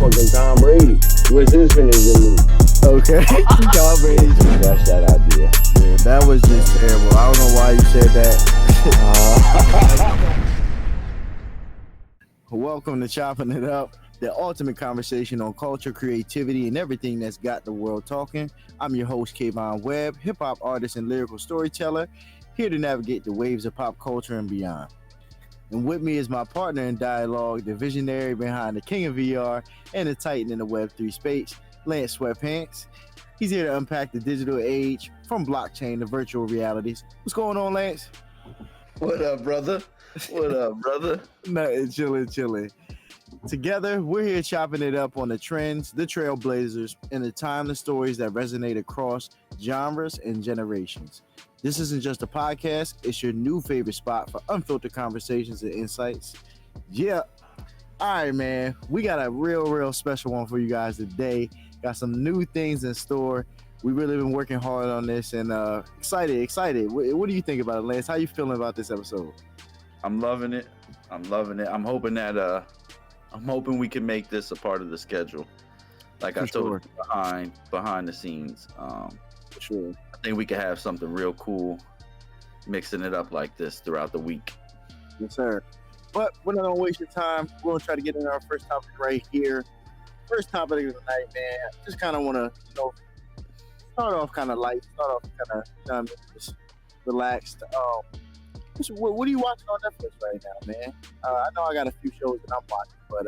motherfucking Tom Brady. What's his finishing move? Okay. Tom Brady. That's that idea. Yeah, that was just terrible. I don't know why you said that. Welcome to Chopping It Up, the ultimate conversation on culture, creativity, and everything that's got the world talking. I'm your host, Kayvon Webb, hip-hop artist and lyrical storyteller, here to navigate the waves of pop culture and beyond. And with me is my partner in dialogue, the visionary behind the king of VR and the titan in the Web3 space, Lance Sweatpants. He's here to unpack the digital age from blockchain to virtual realities. What's going on, Lance? What up, brother? What up, brother? Nothing, chilling. Together, we're here chopping it up on the trends, the trailblazers, and the timeless stories that resonate across genres and generations. This isn't just a podcast, it's your new favorite spot for unfiltered conversations and insights. Yeah. All right, man. We got a real special one for you guys today. Got some new things in store. We really been working hard on this and excited. What do you think about it, Lance? How you feeling about this episode? I'm loving it. I'm hoping that I'm hoping we can make this a part of the schedule. Like For I told sure. you behind the scenes. For sure. I think we could have something real cool mixing it up like this throughout the week. Yes, sir. But we're not gonna waste your time. We're gonna try to get into our first topic right here. First topic of the night, man. Just kind of want to, start off kind of light, start off kind of just relaxed. What are you watching on Netflix right now, man? I know I got a few shows that I'm watching, but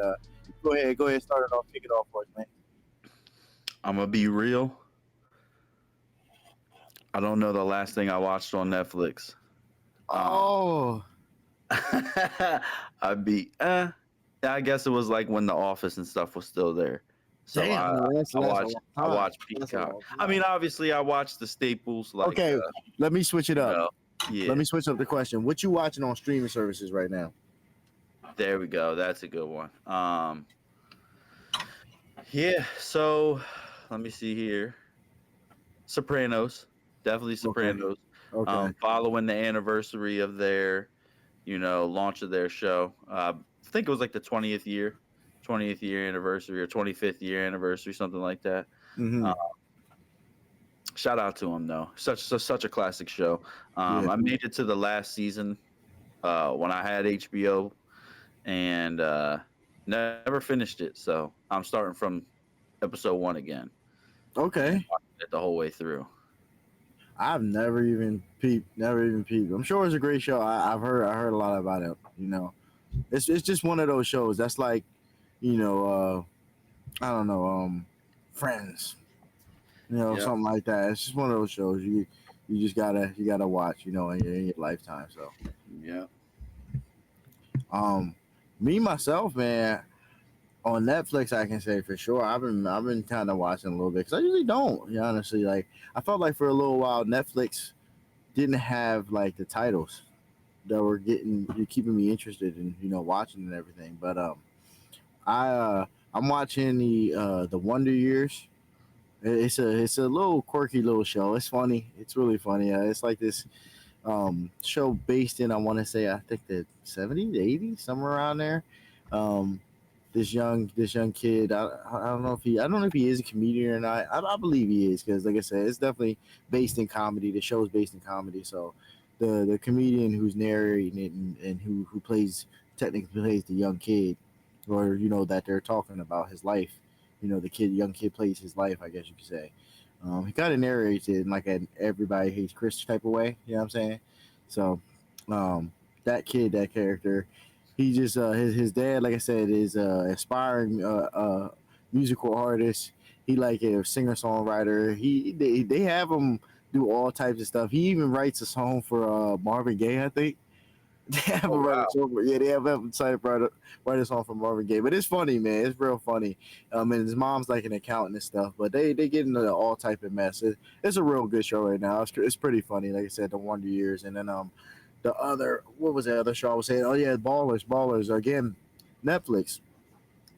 go ahead, start it off, kick it off for us, man. I'm gonna be real. I don't know the last thing I watched on Netflix. I guess it was like when The Office and stuff was still there. So Damn, I watched Peacock. I mean, obviously, I watched the staples. Like, okay, let me switch it up. Yeah. Let me switch up the question. What you watching on streaming services right now? There we go. That's a good one. Yeah. So, let me see here. Sopranos, definitely Sopranos. Okay. Following the anniversary of their, launch of their show. I think it was like the 20th year anniversary or 25th year anniversary, something like that. Mm-hmm. Shout out to them though. Such a classic show. Yeah. I made it to the last season when I had HBO, and never finished it. So I'm starting from episode 1 again. Okay. The whole way through. I've never even peeped. I'm sure it's a great show. I heard a lot about it. It's just one of those shows that's like, I don't know, Friends. Something like that. It's just one of those shows you just gotta watch, in your lifetime. So yeah. Me myself, man, on Netflix, I can say for sure I've been kind of watching a little bit because I usually don't. Honestly, like I felt like for a little while Netflix didn't have like the titles that were keeping me interested in watching and everything. But I'm watching the Wonder Years. It's a little quirky little show. It's funny. It's really funny. It's like this show based in, I want to say, I think the 70s, 80s, somewhere around there. This young kid. I don't know if he is a comedian or not. I believe he is because, like I said, it's definitely based in comedy. The show is based in comedy. So the comedian who's narrating it and who technically plays the young kid, or that they're talking about his life. Young kid plays his life, I guess you could say. He kind of narrates it in like an everybody hates Chris type of way. You know what I'm saying? So, that character, he just his dad, like I said, is aspiring musical artist. He like a singer songwriter. They have him do all types of stuff. He even writes a song for Marvin Gaye, I think. They have they have him write a song for Marvin Gaye. But it's funny, man. It's real funny. And his mom's like an accountant and stuff. But they get into all type of mess. It's a real good show right now. It's pretty funny. Like I said, the Wonder Years, and then the other, what was the other show I was saying? Oh yeah, Ballers again. Netflix.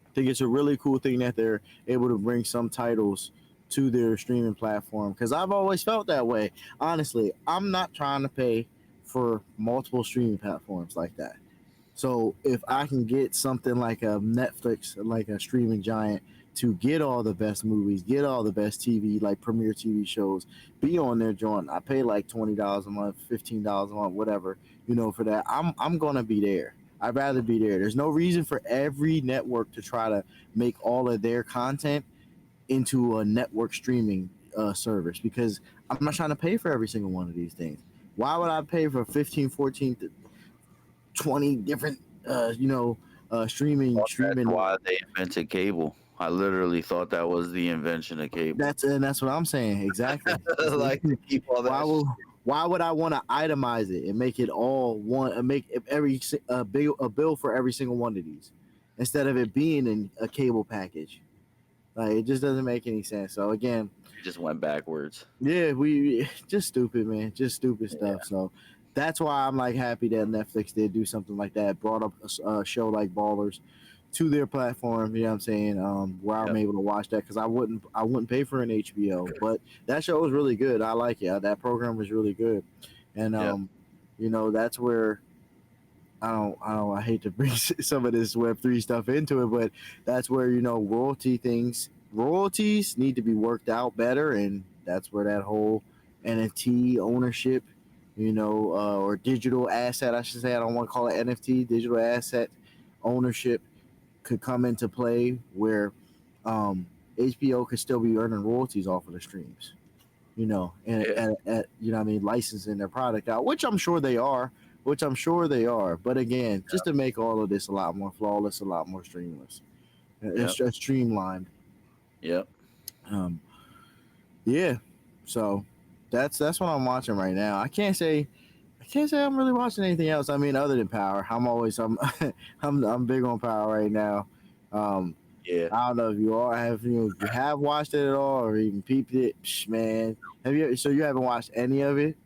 I think it's a really cool thing that they're able to bring some titles to their streaming platform, because I've always felt that way. Honestly, I'm not trying to pay for multiple streaming platforms like that. So if I can get something like a Netflix, like a streaming giant, to get all the best movies, get all the best TV, like premiere TV shows, be on their joint. I pay like $20 a month, $15 a month, whatever, for that. I'm gonna be there. I'd rather be there. There's no reason for every network to try to make all of their content into a network streaming service, because I'm not trying to pay for every single one of these things. Why would I pay for 15, 14, 20 different, streaming? That's why they invented cable. I literally thought that was the invention of cable. That's what I'm saying. Exactly. Like to keep all that. Why would I want to itemize it and make it all one? Make every a bill for every single one of these, instead of it being in a cable package. Like, it just doesn't make any sense. So again, It just went backwards. yeah, we just stupid, man, just stupid stuff. So that's why I'm like happy that Netflix did do something like that, brought up a show like Ballers to their platform. You know what I'm saying? Where I'm able to watch that, because I wouldn't pay for an HBO, but that show was really good. I like it. That program was really good, and that's where I hate to bring some of this Web3 stuff into it, but that's where royalties need to be worked out better, and that's where that whole NFT ownership, or digital asset, I should say. I don't want to call it NFT, digital asset ownership, could come into play, where HBO could still be earning royalties off of the streams, at licensing their product out, which I'm sure they are. But again, just to make all of this a lot more flawless, a lot more streamless, it's just streamlined. Yep. Yeah. So that's what I'm watching right now. I can't say I'm really watching anything else. I mean, other than Power. I'm big on Power right now. Yeah. I don't know if you have watched it at all or even peeped it. Man, so you haven't watched any of it?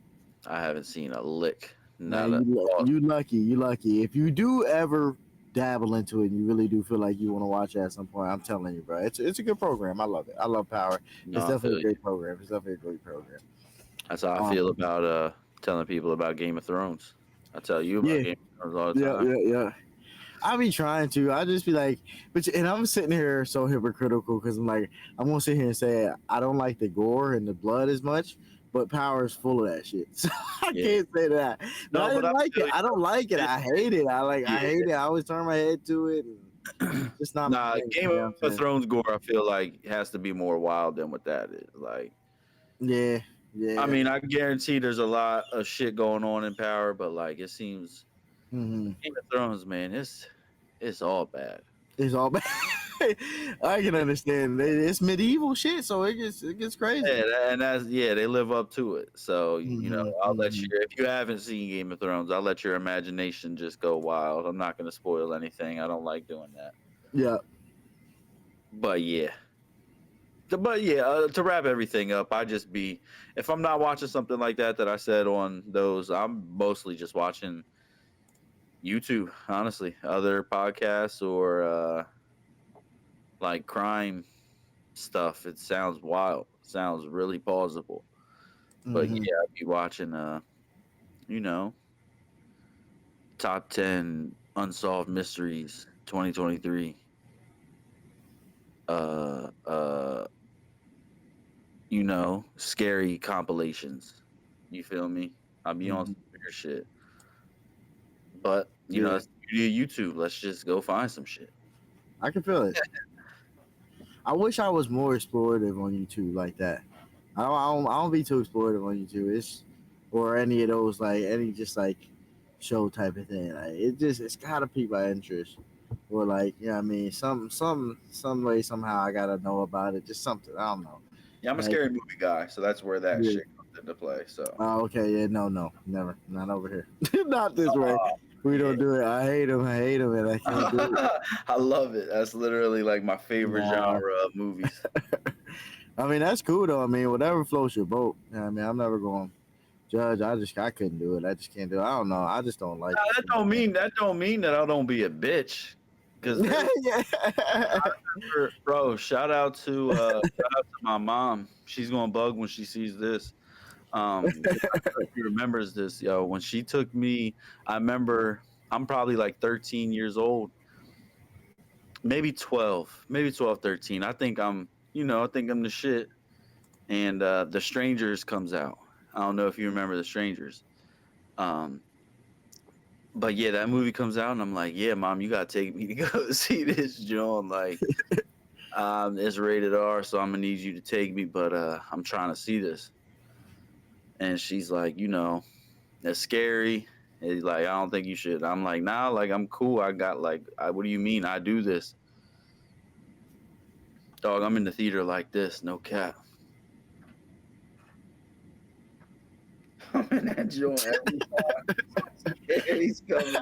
I haven't seen a lick. Man, you lucky. If you do ever dabble into it and you really do feel like you want to watch it at some point, I'm telling you, bro, it's a good program. I love it. I love Power. No, it's definitely a great program. That's how I feel about telling people about Game of Thrones. I tell you about Game of Thrones all the time. Yeah. I be trying to. I just be like, and I'm sitting here so hypocritical, because I'm like, I'm gonna sit here and say I don't like the gore and the blood as much, but Power is full of that shit. So I can't say that. But I didn't like it. I don't like it. I hate it. I hate it. I always turn my head to it. And it's not. Game of Thrones gore, I feel like, has to be more wild than what that is. Like, yeah. I mean, I guarantee there's a lot of shit going on in Power, but like, it seems Game of Thrones, man, it's all bad. It's all bad. I can understand. It's medieval shit, so it gets crazy. Yeah, and they live up to it. So I'll let you. If you haven't seen Game of Thrones, I'll let your imagination just go wild. I'm not going to spoil anything. I don't like doing that. Yeah. But to wrap everything up, if I'm not watching something like that I said on those, I'm mostly just watching YouTube, honestly, other podcasts or like crime stuff. It sounds wild. It sounds really plausible. But I'd be watching top 10 unsolved mysteries 2023. Scary compilations. You feel me? I'll be on some weird shit. But it's the beauty of YouTube. Let's just go find some shit. I can feel it. I wish I was more explorative on YouTube like that. I don't be too explorative on YouTube. Or any of those, like any just like show type of thing. Like it's gotta pique my interest. Or like, I mean, some way somehow I gotta know about it. Just something. I don't know. Yeah, I'm a scary movie guy, so that's where that shit comes into play. So. Oh, okay. Yeah. No. Never. Not over here. Not this way. We don't do it. I hate them, and I can't do it. I love it. That's literally like my favorite genre of movies. I mean, that's cool though. I mean, whatever floats your boat. I mean, I'm never going to judge. I couldn't do it. I just can't do it. I don't know. I just don't like it. That don't mean that I don't be a bitch. Because bro, shout out to my mom. She's gonna bug when she sees this. She remembers this, yo. When she took me, I remember I'm probably like 13 years old, maybe 12, 13. I think I'm the shit. And The Strangers comes out. I don't know if you remember The Strangers. Um, but yeah, that movie comes out, and I'm like, yeah, mom, you gotta take me to go see this, John. Like, it's rated R, so I'm gonna need you to take me, but I'm trying to see this. And she's like, that's scary. And he's like, I don't think you should. I'm like, nah, like I'm cool. I got what do you mean? I do this, dog. I'm in the theater like this, no cap. I'm in that joint every time. He's coming.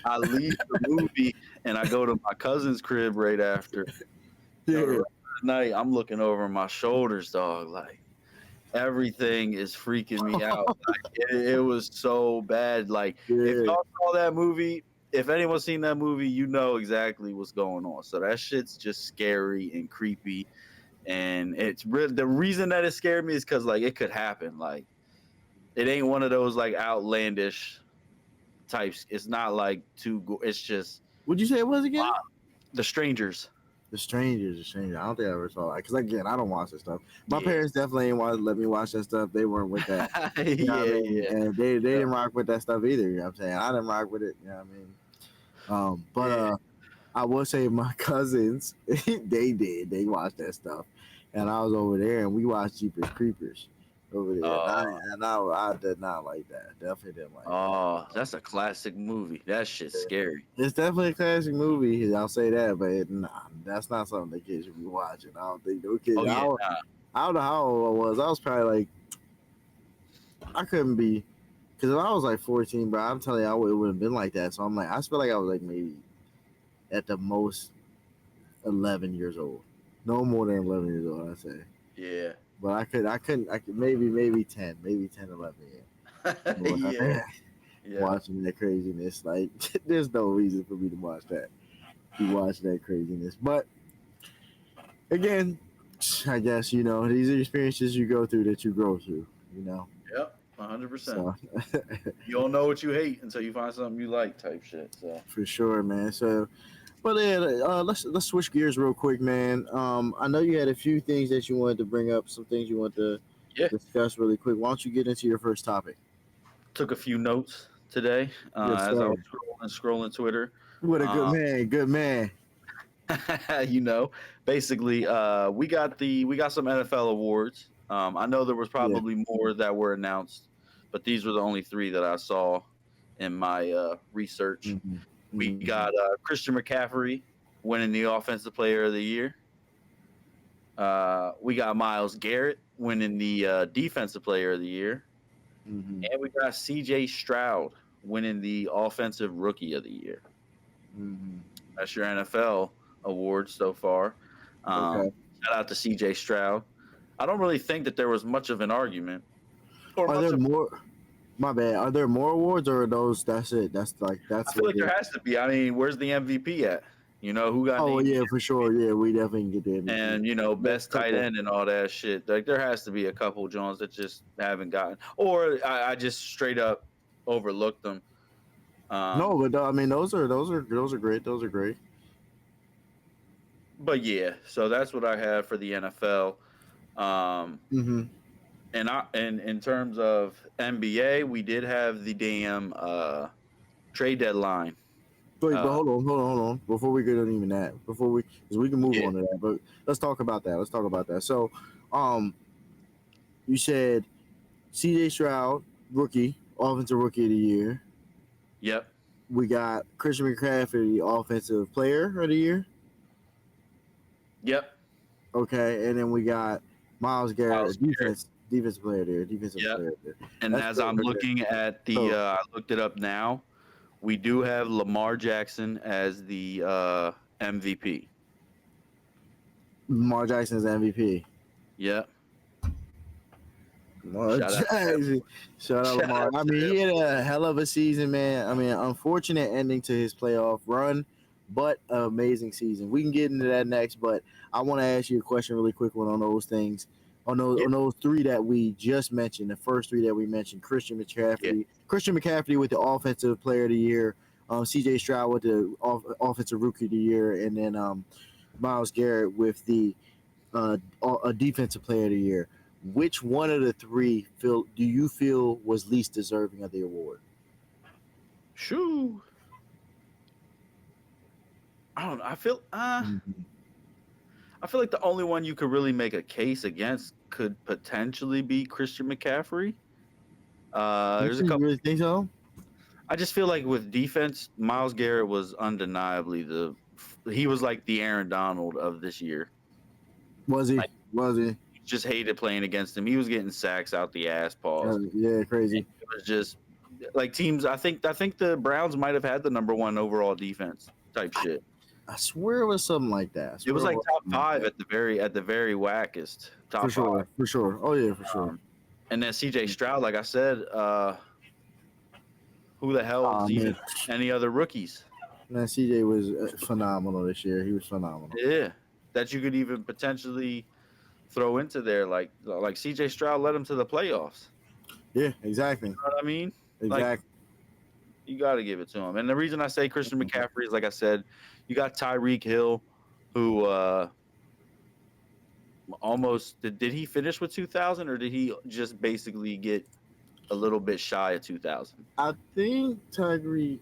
I leave the movie and I go to my cousin's crib right after. Yeah. The rest of the night, I'm looking over my shoulders, dog. Like everything is freaking me out. Like, it was so bad. Like if Yeah. y'all saw that movie, if anyone's seen that movie, you know exactly what's going on. So that shit's just scary and creepy. And it's really the reason that it scared me is because like it could happen. Like it ain't one of those like outlandish types. It's not like it's just What'd you say it was again? The Strangers. The Strangers. I don't think I ever saw that. Because, again, I don't watch that stuff. My Yeah. parents definitely ain't want to let me watch that stuff. They weren't with that. You know what I mean? Yeah. And they didn't rock with that stuff either. You know what I'm saying? I didn't rock with it. You know what I mean? But I will say my cousins, they did. They watched that stuff. And I was over there, and we watched Jeepers Creepers over there. I did not like that. Definitely didn't like that. Oh, that's a classic movie. That shit's scary. It's definitely a classic movie. I'll say that, but that's not something the kids should be watching. I don't think no kids. Oh yeah. I don't know how old I was. I was probably like, I couldn't be, because if I was like 14, bro, I'm telling you, it wouldn't have been like that. So I'm like, I feel like I was like maybe at the most 11 years old. No more than 11 years old, I'd say. Yeah. But I could maybe 10, 11, yeah. Yeah. Watching that craziness, like there's no reason for me to watch that. Be watching that craziness, but again, I guess these are experiences you go through that you grow through. Yep. 100%. So, you don't know what you hate until you find something you like, type shit. So for sure, man. So, but yeah, let's switch gears real quick, man. I know you had a few things that you wanted to bring up, some things you want to discuss really quick. Why don't you get into your first topic? Took a few notes today as I was scrolling Twitter. What a good man. Basically, we got some NFL awards. I know there was probably more that were announced, but these were the only 3 that I saw in my research. Mm-hmm. We got Christian McCaffrey winning the Offensive Player of the Year. We got Myles Garrett winning the Defensive Player of the Year. Mm-hmm. And we got C.J. Stroud winning the Offensive Rookie of the Year. Mm-hmm. That's your NFL awards so far. Okay. Shout out to C.J. Stroud. I don't really think that there was much of an argument. Are there more? My bad. Are there more awards, or are those? That's it. I feel like there has to be. I mean, where's the MVP at? Who got? Oh yeah, for sure. Yeah, we definitely can get the MVP. And best tight end and all that shit. Like there has to be a couple Jones that just haven't gotten, or I just straight up overlooked them. No, but I mean those are great. Those are great. But yeah, so that's what I have for the NFL. Mm-hmm. And in terms of NBA, we did have the damn trade deadline. Wait, but hold on. Before we get on even that, because we can move on to that, but let's talk about that. So, you said C.J. Stroud, offensive rookie of the year. Yep. We got Christian McCaffrey, offensive player of the year. Yep. Okay, and then we got Myles Garrett, defensive player there, player there. And as I'm looking at I looked it up now, we do have Lamar Jackson as the MVP. Lamar Jackson's MVP. Yep. Shout out Lamar. I mean, he had a hell of a season, man. I mean, unfortunate ending to his playoff run, but an amazing season. We can get into that next, but I want to ask you a question really quick on those things. On those 3 that we just mentioned, the first 3 that we mentioned, Christian McCaffrey, Christian McCaffrey with the offensive player of the year, C.J. Stroud with the offensive rookie of the year, and then Myles Garrett with the a defensive player of the year. Which one of the three do you feel was least deserving of the award? Shoo. I don't know. Mhm. I feel like the only one you could really make a case against could potentially be Christian McCaffrey. You There's a couple. really think so? I just feel like with defense, Myles Garrett was undeniably he was like the Aaron Donald of this year. Was he? Like, Was he? you just hated playing against him. He was getting sacks out the ass, pause. Yeah, crazy. It was just like teams. I think the Browns might have had the number one overall defense type shit. I swear it was something like that. I It swear was it like was top something like five that. at the very wackest For top five. sure, for sure. Oh yeah, for sure. And then C.J. Stroud, like I said, who the hell is even Man, any other rookies? man, CJ was phenomenal this year. He was phenomenal. Yeah, that you could even potentially throw into there, like C.J. Stroud led him to the playoffs. Yeah, exactly, You know what I mean? Like exactly. you got to give it to him. And the reason I say Christian McCaffrey is, like I said, you got Tyreek Hill, who almost did he finish with 2,000 or did he just basically get a little bit shy of 2,000? I think Tyreek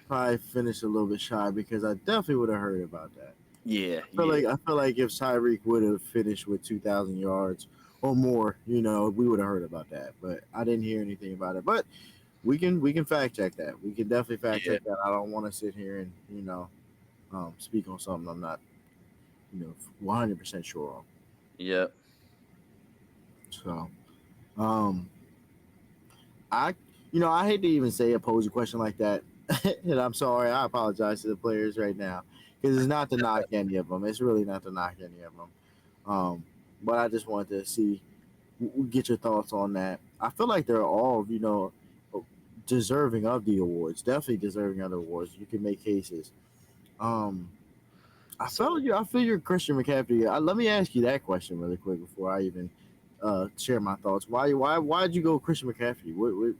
probably finished a little bit shy because I definitely would have heard about that. Yeah, I feel like if Tyreek would have finished with 2,000 yards or more, we would have heard about that. But I didn't hear anything about it. But we can fact check that. We can definitely fact yeah, check that. I don't want to sit here and speak on something I'm not 100% sure on. yeah. So um, I I hate to even say pose a question like that, and I'm sorry. I apologize to the players right now because it's not to knock any of them. It's really not to knock any of them. Um, but I just wanted to get your thoughts on that. I feel like they're all deserving of the awards. Definitely deserving of the awards. You can make cases. Um, So I feel you, Christian McCaffrey. Let me ask you that question really quick before I even share my thoughts. Why did you go Christian McCaffrey? What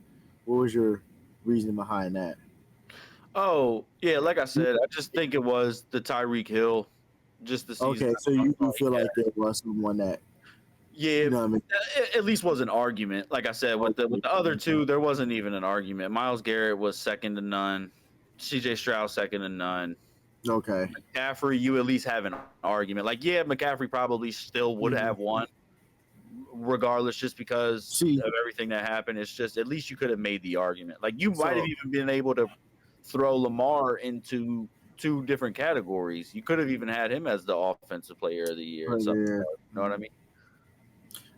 was your reasoning behind that? oh yeah, like I said, I just think it was the Tyreek Hill, just the season. Okay, so you do feel like there was someone that Yeah, what I mean? at least was an argument. Like I said, with the other two, there wasn't even an argument. Myles Garrett was second to none. C.J. Stroud second to none. Okay. McCaffrey, you at least have an argument. Like, yeah, McCaffrey probably still would have Mhm. won, regardless, just because See, of everything that happened. It's just at least you could have made the argument. Like, you might have so even been able to throw Lamar into two different categories. You could have even had him as the offensive player of the year in some yeah. regard. You know what I mean?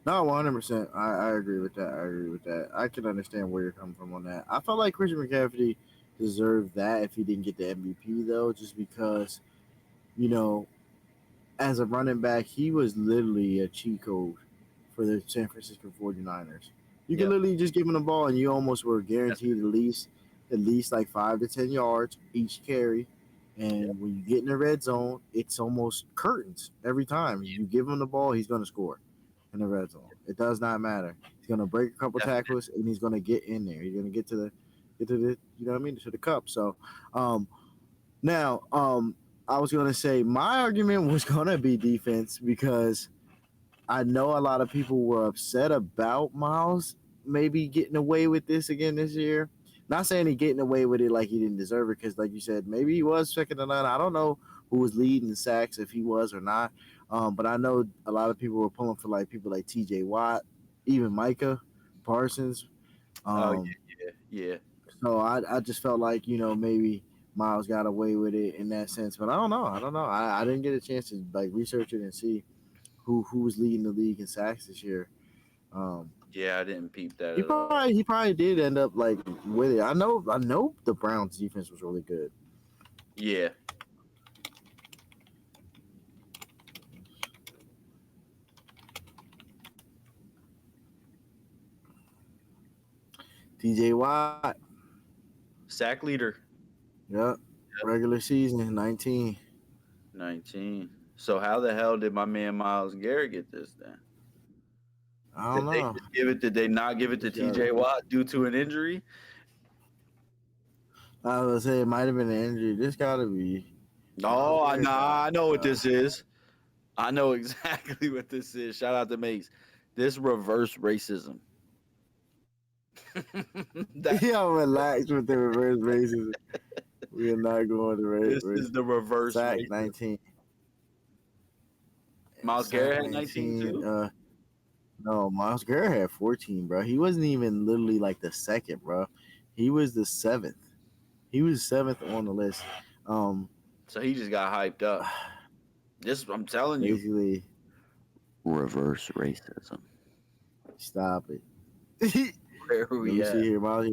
No, 100%. I agree with that. I agree with that. I can understand where you're coming from on that. I felt like Christian McCaffrey deserved that if he didn't get the MVP though, just because you know, as a running back, he was literally a cheat code for the San Francisco 49ers. You could Yeah. literally just give him the ball and you almost were That's, guaranteed at least like 5 to 10 yards each carry. yeah. And when you get in the red zone, it's almost curtains every time. You give him the ball, he's going to score in the red zone. It does not matter. He's going to break a couple Definitely. tackles and he's going to get in there. He's going to get to the you know what I mean, to the cup. So, now, I was gonna say my argument was gonna be defense because I know a lot of people were upset about Miles maybe getting away with this again this year. Not saying he getting away with it like he didn't deserve it, because like you said, maybe he was second to none. I don't know who was leading the sacks, if he was or not. But I know a lot of people were pulling for like people like T.J. Watt, even Micah Parsons. Oh Um, yeah, yeah. so I just felt like maybe Miles got away with it in that sense, but I don't know. I don't know. I didn't get a chance to like research it and see who was leading the league in sacks this year. Um, Yeah, I didn't peep that he at all. probably did end up like with it. I know the Browns defense was really good. Yeah. T.J. Watt, Sack leader, yep, regular season 19. 19. So how the hell did my man Myles Garrett get this then? I don't Did they know. just give it? Did they not give it to It's gotta T.J. be. Watt due to an injury? I was gonna say it might have been an injury. This gotta be. Miles Oh, Garrett I know what got. this is. I know exactly what this is. Shout out to Mace. This reverse racism. That Yo, relax with the reverse racism. We are not going to this race. is the reverse Sack racism. 19. Miles Sack Garrett had 19 19. too. No, Miles Garrett had 14, bro. He wasn't even literally like the second, bro. He was the seventh. He was seventh on the list. Um, So he just got hyped up. This I'm telling you, basically, reverse racism. stop it. Where are Let we me at? see here, Miles.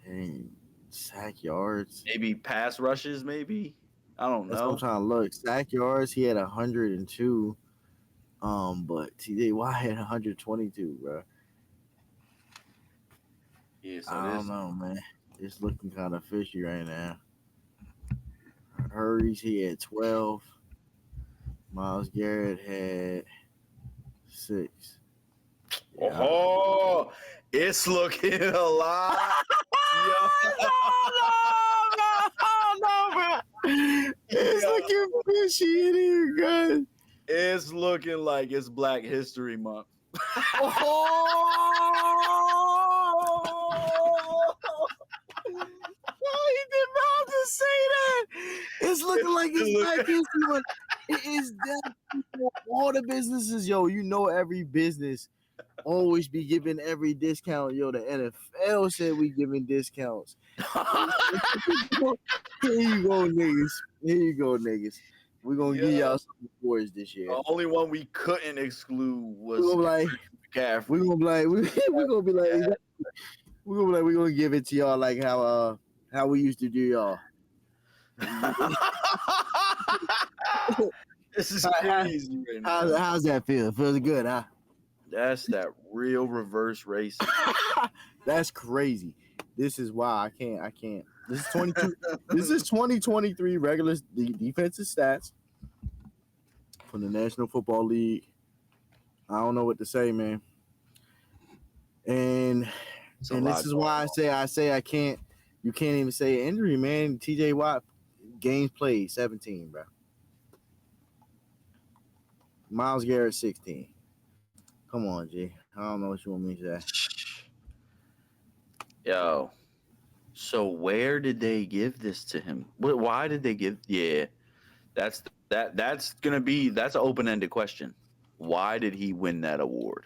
And sack yards. Maybe pass rushes. Maybe I don't That's what I'm know. trying to look. Sack yards, he had 102. But TJ Watt had 122, bro. Yeah. So I don't this. know, man. It's looking kind of fishy right now. Hurries, he had 12. Miles Garrett had 6. Yeah. Oh, it's looking a lot. Yo. no, bro. It's Yo. looking fishy in here, guys. It's looking like it's Black History Month. Oh, he did not just say that. It's looking like it's Black History Month. It is definitely all the businesses, yo. You know, every business always be giving every discount. Yo, the NFL said we giving discounts. Here you go, niggas. Here you go, niggas. We're gonna give y'all some awards this year. The only one we couldn't exclude was We're gonna be like, McCaffrey. we're gonna be like, we're gonna be like, we're gonna be like, we're gonna give it to y'all like how we used to do y'all. This is crazy right now. How's that feel? Feels good, huh? That's that real reverse race. That's crazy. This is why I can't. This is 22. This is 2023 regular defensive stats from the National Football League. I don't know what to say, man. And this is why I say I can't. You can't even say injury, man. TJ Watt games played 17, bro. Miles Garrett 16. Come on, G. I don't know what you want me to say. Yo. So where did they give this to him? Why did they give? Yeah, that's gonna be an open-ended question. Why did he win that award?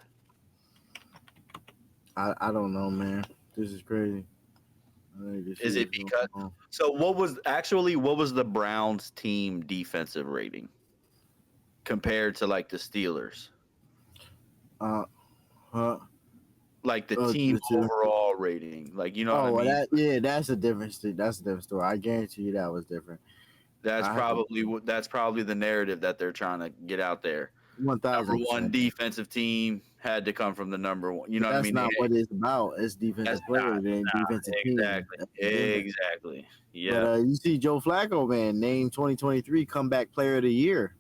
I don't know, man. This is crazy. Is it because? So what was the Browns team defensive rating compared to like the Steelers? Like the team overall rating, like you know what I mean? That's a different story. I guarantee you that was different. That's probably the narrative that they're trying to get out there. 1,000%. Number one defensive team had to come from the number one. You know what I mean? That's not what it's about. It's defensive player and defensive team. Exactly. Yeah. But you see Joe Flacco, man, named 2023 Comeback Player of the Year.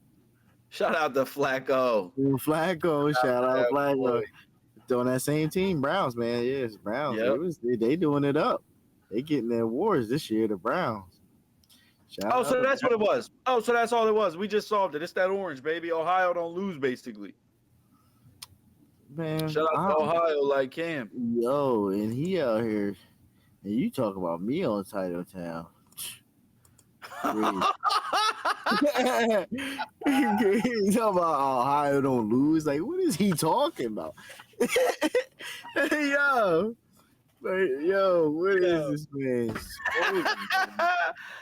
Shout out to Flacco. Shout out Flacco. On that same team, Browns, man. Yes, Browns. Yep. They doing it up. They getting their awards this year, the Browns. So that's what it was. Oh, so that's all it was. We just solved it. It's that orange, baby. Ohio don't lose, basically. Man, shout out to Ohio, like Cam. Yo, and he out here, and you talk about me on Title Town. He's talking about Ohio don't lose. Like, what is he talking about? Yo, what is this man?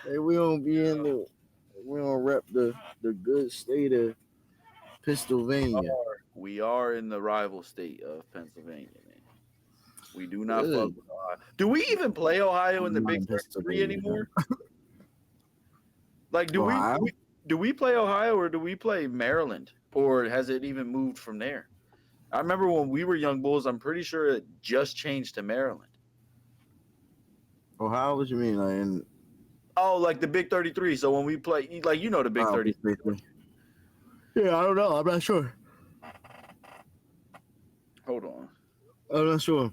Hey, we don't rep the good state of Pennsylvania. We are in the rival state of Pennsylvania, man. We do not fuck with Ohio. Do we even play Ohio in the Big 33 anymore? Like, do we play Ohio or do we play Maryland? Or has it even moved from there? I remember when we were young bulls, I'm pretty sure it just changed to Maryland. Ohio, what you mean? Like the Big 33. So when we play, like, you know the Big 33. Yeah, I don't know. I'm not sure. I'm not sure.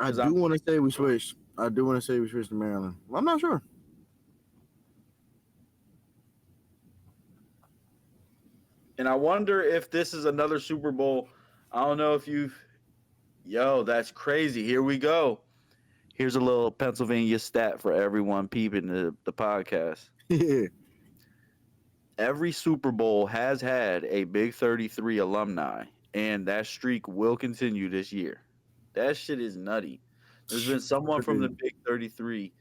I Because do want to say we switched. I do want to say we switched to Maryland. I'm not sure. I wonder if this is another Super Bowl. I don't know if you've. Yo, that's crazy. Here we go. Here's a little Pennsylvania stat for everyone peeping the podcast. Yeah. Every Super Bowl has had a Big 33 alumni, and that streak will continue this year. That shit is nutty. There's been someone from the Big 33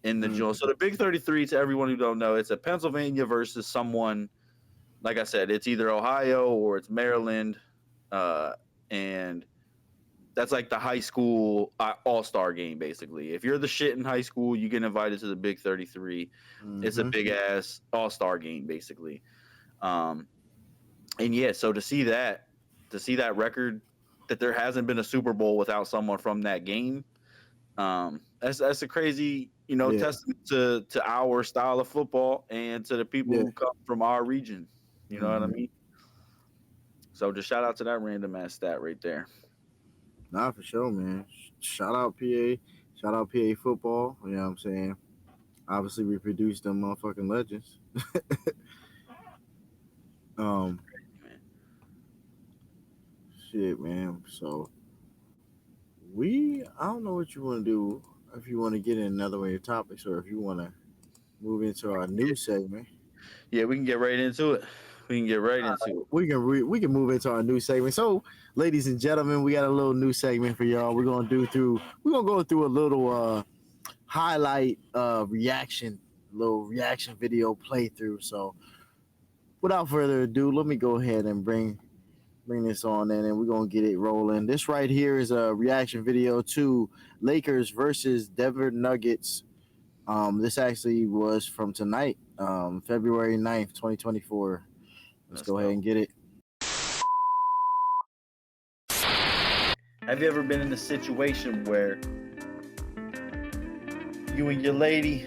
in the joint. So the Big 33, to everyone who don't know, it's a Pennsylvania versus someone. Like I said, it's either Ohio or it's Maryland, and that's like the high school all-star game, basically. If you're the shit in high school, you get invited to the Big 33. It's a big ass all-star game, basically. And yeah, so to see that record, that there hasn't been a Super Bowl without someone from that game, that's a crazy, Yeah. testament to our style of football and to the people Yeah. who come from our region. You know what I mean? So just shout out to that random ass stat right there. Nah, for sure, man. Shout out PA. Shout out PA football. You know what I'm saying? Obviously, we produced them motherfucking legends. um, shit, man. So I don't know what you want to do. If you want to get in another way of topics, or if you want to move into our new segment. Yeah, we can get right into it. We can We can move into our new segment. So, ladies and gentlemen, we got a little new segment for y'all. We're gonna go through a little highlight little reaction video playthrough. So, without further ado, let me go ahead and bring this on in, and we're gonna get it rolling. This right here is a reaction video to Lakers versus Denver Nuggets. This actually was from tonight, February 9th, 2024. Let's go ahead and get it. Have you ever been in a situation where you and your lady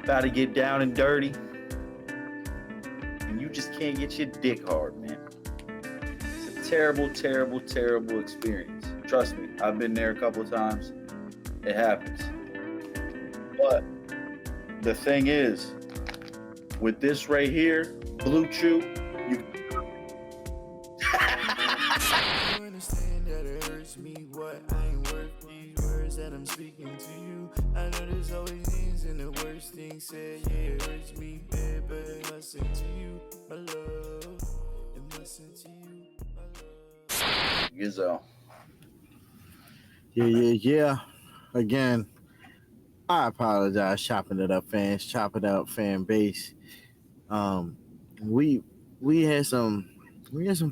about to get down and dirty and you just can't get your dick hard, man? It's a terrible, terrible, terrible experience. Trust me, I've been there a couple of times. It happens. But the thing is, with this right here, Blue Chew, you understand that it hurts me what I ain't worth these words that I'm speaking to you. I know there's always things and the worst things said, yeah, it hurts me bad, but it must sing to you, my love. It must sing to you, my love. Gizzo. Yeah. Again, I apologize, chopping it up fans, chopping it up fan base. We had some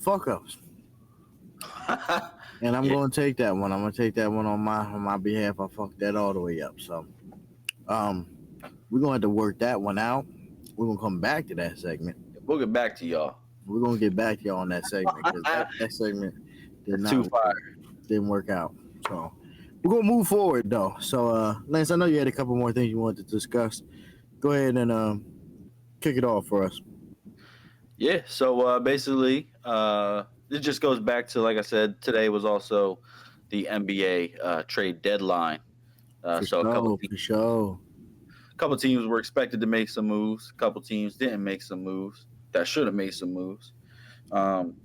fuck ups. And I'm gonna take that one. I'm gonna take that one on my behalf. I fucked that all the way up. So we're gonna have to work that one out. We're gonna come back to that segment. We'll get back to y'all. We're gonna get back to y'all on that segment because that segment didn't work out. So we're gonna move forward though. So Lance, I know you had a couple more things you wanted to discuss. Go ahead and kick it off for us. Yeah, so basically, it just goes back to, like I said, today was also the NBA trade deadline. A couple teams were expected to make some moves. A couple teams didn't make some moves that should have made some moves. And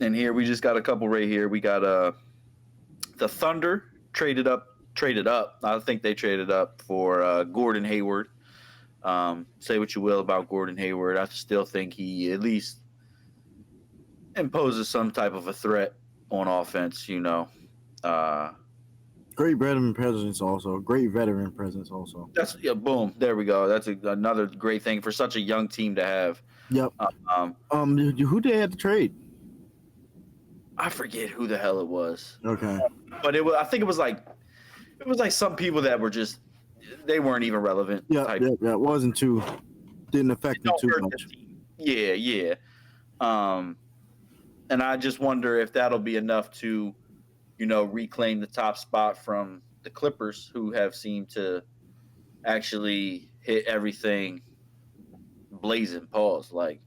here we just got a couple right here. We got the Thunder traded up. I think they traded up for Gordon Hayward. Say what you will about Gordon Hayward. I still think he at least imposes some type of a threat on offense, Great veteran presence also. That's boom. There we go. That's another great thing for such a young team to have. Yep. Who they had to trade? I forget who the hell it was. Okay. But I think it was like some people that were just, they weren't even relevant. Yeah. It didn't affect them too much. Yeah. And I just wonder if that'll be enough to, reclaim the top spot from the Clippers, who have seemed to actually hit everything blazing. Like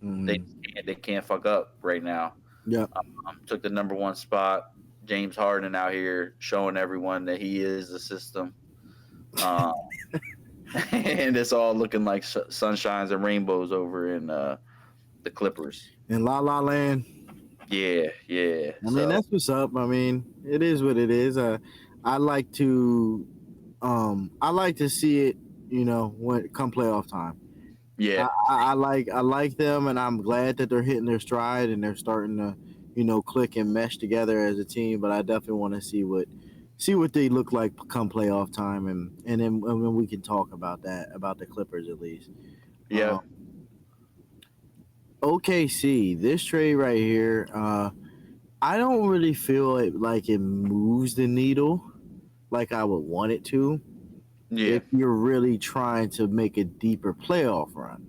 they can't fuck up right now. Yeah. Took the number one spot. James Harden out here showing everyone that he is the system. Um, and it's all looking like sunshines and rainbows over in the Clippers. In La La Land. Yeah, yeah. I mean, So that's what's up. I mean, it is what it is. I like to, I like to see it. When come playoff time. yeah, I like them, and I'm glad that they're hitting their stride and they're starting to, click and mesh together as a team. But I definitely want to see what they look like come playoff time, and then we can talk about that about the Clippers at least. yeah, Um, OKC, this trade right here, I don't really feel like it moves the needle like I would want it to yeah, if you're really trying to make a deeper playoff run.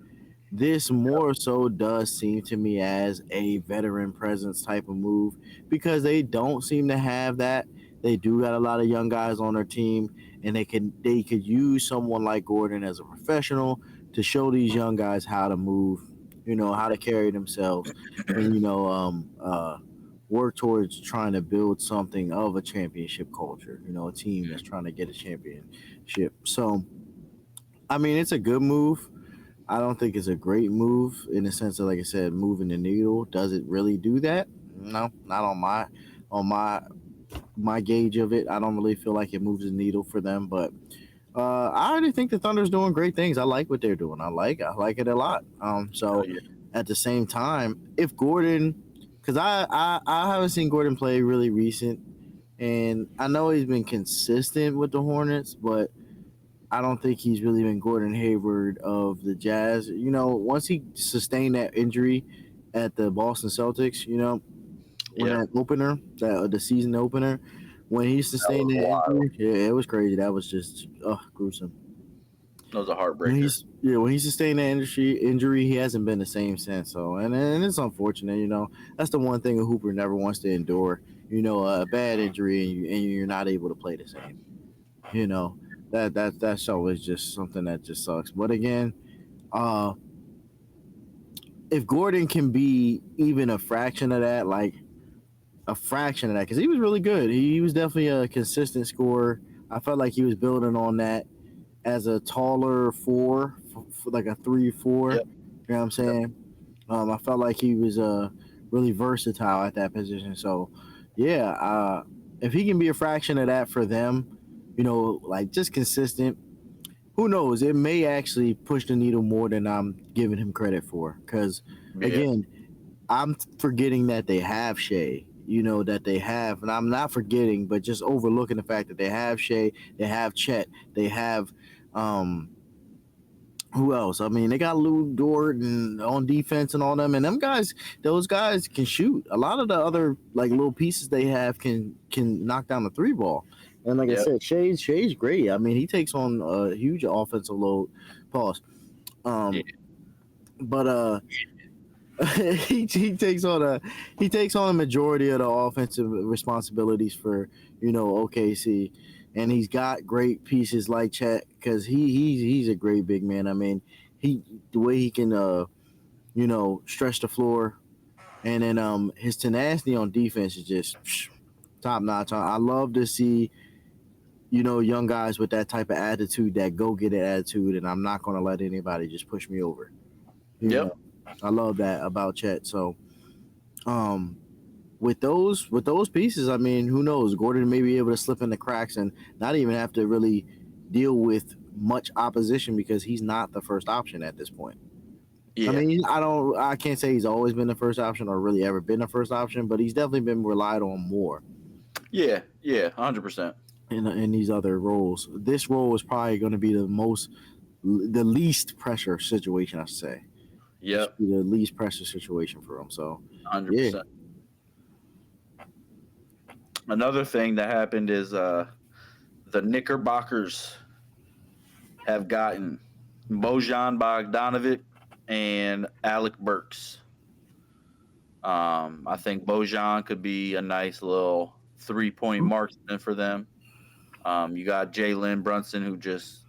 This more so does seem to me as a veteran presence type of move because they don't seem to have that. They do got a lot of young guys on their team, and they could use someone like Gordon as a professional to show these young guys how to move, how to carry themselves, and work towards trying to build something of a championship culture. A team that's trying to get a championship. So, I mean, it's a good move. I don't think it's a great move in the sense of, like I said, moving the needle. Does it really do that? No, not on my gauge of it. I don't really feel like it moves the needle for them. But I already think the Thunder's doing great things. I like what they're doing. I like it a lot. oh So yeah, at the same time, if Gordon, because I haven't seen Gordon play really recent, and I know he's been consistent with the Hornets, but I don't think he's really been Gordon Hayward of the Jazz. Once he sustained that injury at the Boston Celtics, when yeah. that opener, the season opener, when he That sustained was that wild. injury, yeah, it was crazy. That was just gruesome. That was a When heartbreaker. he sustained that injury, he hasn't been the same since. So, and it's unfortunate. That's the one thing a hooper never wants to endure. A bad injury, and you're not able to play the same. You know that's always just something that just sucks. But again, uh, if Gordon can be even a fraction of that, like a fraction of that, because he was really good. He was definitely a consistent scorer. I felt like he was building on that as a taller four, like a 3-4. Yep, You know what I'm yep, saying? I felt like he was really versatile at that position. So, yeah, if he can be a fraction of that for them, like just consistent, who knows? It may actually push the needle more than I'm giving him credit for. Because, yeah, again, I'm forgetting that they have Shea. That they have, and I'm not forgetting, but just overlooking the fact that they have Shea, they have Chet, they have um, who else? I mean, they got Lou Dort and on defense and all them, and those guys can shoot. A lot of the other like little pieces they have can knock down the three ball. And like I yep, said, Shay's great. I mean, he takes on a huge offensive load. Pause. yeah, Um, but he takes on a majority of the offensive responsibilities for OKC, and he's got great pieces like Chet because he's a great big man. I mean, he the way he can stretch the floor, and then his tenacity on defense is just top notch. I love to see young guys with that type of attitude, that go get it attitude, and I'm not gonna let anybody just push me over. You yep, know, I love that about Chet. So um, with those pieces, I mean, who knows? Gordon may be able to slip in the cracks and not even have to really deal with much opposition because he's not the first option at this point. I yeah, mean, I can't say he's always been the first option or really ever been the first option, but he's definitely been relied on more yeah, yeah. 100%. in these other roles. This role is probably going to be the least pressure situation, I should say. It Yep, should be the least pressure situation for him. So, hundred yeah. percent. Another thing that happened is the Knickerbockers have gotten Bojan Bogdanovic and Alec Burks. I think Bojan could be a nice little 3-point marksman for them. You got Jalen Brunson who just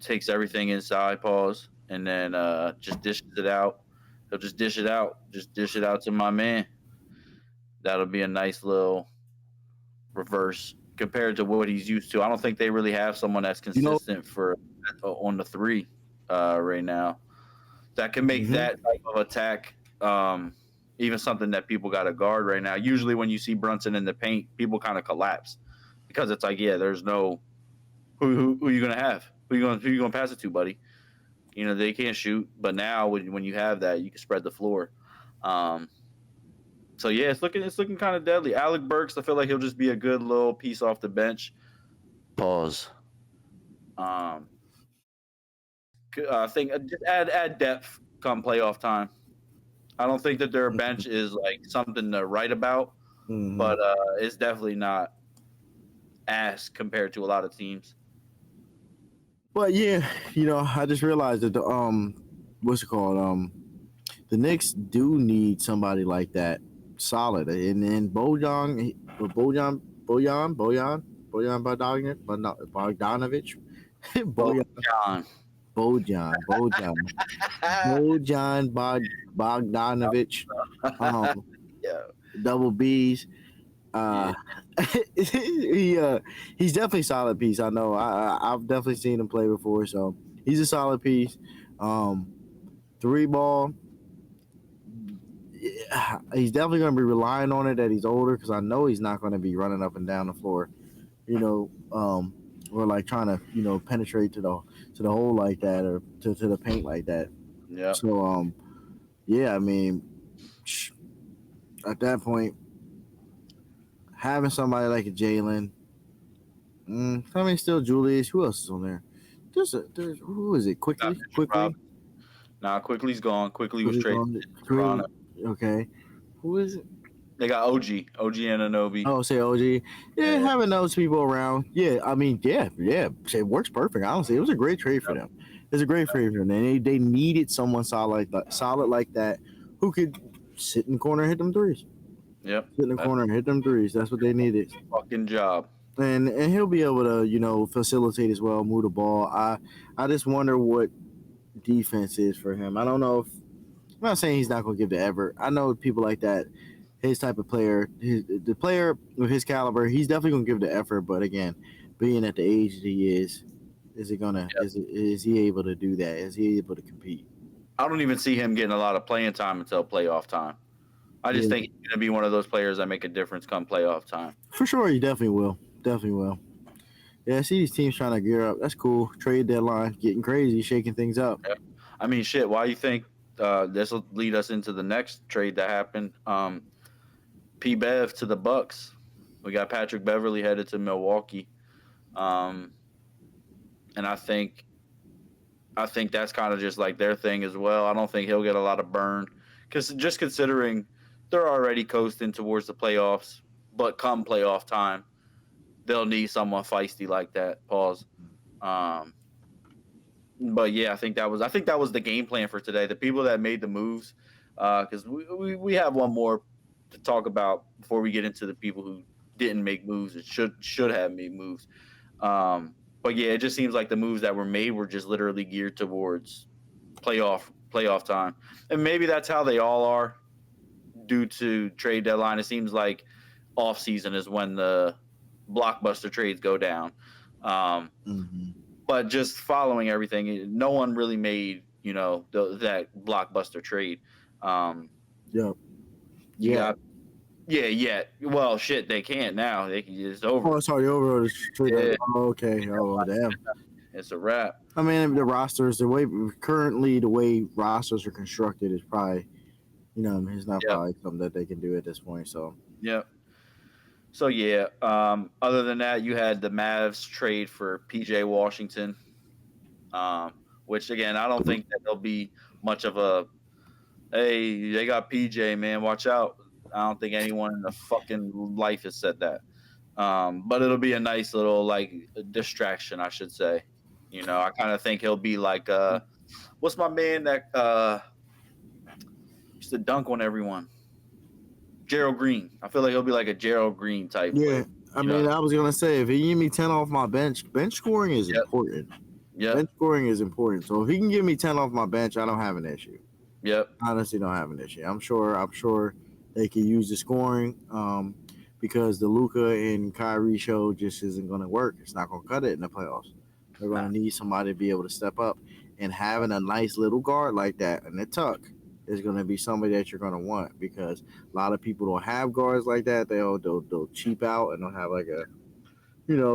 takes everything inside, pause, and then just dishes it out. He'll just dish it out to my man. That'll be a nice little reverse compared to what he's used to. I don't think they really have someone that's You know, consistent for on the three right now that can make mhm. that type of attack even something that people got to guard right now. Usually, when you see Brunson in the paint, people kind of collapse because it's like, yeah, there's no who you gonna have, who you gonna pass it to, buddy. You know they can't shoot, but now when you have that, you can spread the floor. Um, so yeah, it's looking kind of deadly. Alec Burks, I feel like he'll just be a good little piece off the bench. Pause. Um, I think just add depth come playoff time. I don't think that their bench is like something to write about, Mhm. but it's definitely not ass compared to a lot of teams. But yeah, I just realized that what's it called? The Knicks do need somebody like that, solid. And then Bogdanovich, Oh, Bojan, John. Bogdanovich, um, Yeah, double B's. yeah. Uh, he's definitely a solid piece. I know. I've definitely seen him play before, so he's a solid piece. Um, three ball. Yeah, he's definitely going to be relying on it that he's older because I know he's not going to be running up and down the floor, or like trying to penetrate to the hole like that or to the paint like that. Yep. So yeah, I mean, at that point, having somebody like a Jalen, I mean, still Julius. Who else is on there? There's who is it? Not Quickly, Mitchell Robinson. Nah, Quickly's gone. Quickly was traded to Toronto. Okay, who is it? They got OG Ananobi. Oh, say OG. Yeah, Yeah. having those people around. Yeah, I mean, yeah. It works perfect. Honestly, it was a great trade for them. It's a great trade for them. They needed someone solid like that, who could sit in the corner and hit them threes. Yep. Sit in the That's corner and hit them threes. That's what they needed. his fucking job. And he'll be able to facilitate as well, move the ball. I just wonder what defense is for him. I don't know if I'm not saying he's not going to give the effort. I know people like that. His type of player, the player with his caliber, he's definitely going to give the effort. But again, being at the age that he is it gonna Yep. is he able to do that? Is he able to compete? I don't even see him getting a lot of playing time until playoff time. I just Yeah, think he's going to be one of those players that make a difference come playoff time. for sure, he definitely will. Definitely will. Yeah, I see these teams trying to gear up. That's cool. Trade deadline, getting crazy, shaking things up. Yep. I mean, shit. Why you think this will lead us into the next trade that happened? P. Bev to the Bucks. We got Patrick Beverly headed to Milwaukee, um, and I think that's kind of just like their thing as well. I don't think he'll get a lot of burn because just considering they're already coasting towards the playoffs, but come playoff time, they'll need someone feisty like that. Pause. Um, but yeah, I think that was the game plan for today. The people that made the moves, because we have one more to talk about before we get into the people who didn't make moves and should have made moves. But yeah, it just seems like the moves that were made were just literally geared towards playoff time, and maybe that's how they all are due to trade deadline. It seems like off season is when the blockbuster trades go down. Um, Mm-hmm. but just following everything, no one really made that blockbuster trade. Um, Yep. you Yeah. got yeah. Well, shit, they can't now. It's Oh, over. it's already over. Yeah, Oh, okay. Oh, damn. it's a wrap. I mean, the rosters, the way rosters are constructed is probably, it's not Yep, probably something that they can do at this point. So, yep. So yeah. Other than that, you had the Mavs trade for PJ Washington, which again, I don't think that there'll be much of a hey. They got PJ, man. Watch out. I don't think anyone in the fucking life has said that. But it'll be a nice little like distraction, I should say. I kind of think he'll be like, what's my man that used to dunk on everyone? Gerald Green. I feel like he'll be like a Gerald Green type. yeah. I You mean, know? I was going to say, if he give me 10 off my bench scoring is Yep. important. Yep. Bench scoring is important. So, if he can give me 10 off my bench, I don't have an issue. Yep. Honestly, don't have an issue. I'm sure They can use the scoring because the Luca and Kyrie show just isn't going to work. It's not going to cut it in the playoffs. They're going Nah. to need somebody to be able to step up, and having a nice little guard like that in the tuck is going to be somebody that you're going to want because a lot of people don't have guards like that. They'll cheap out and they'll have like a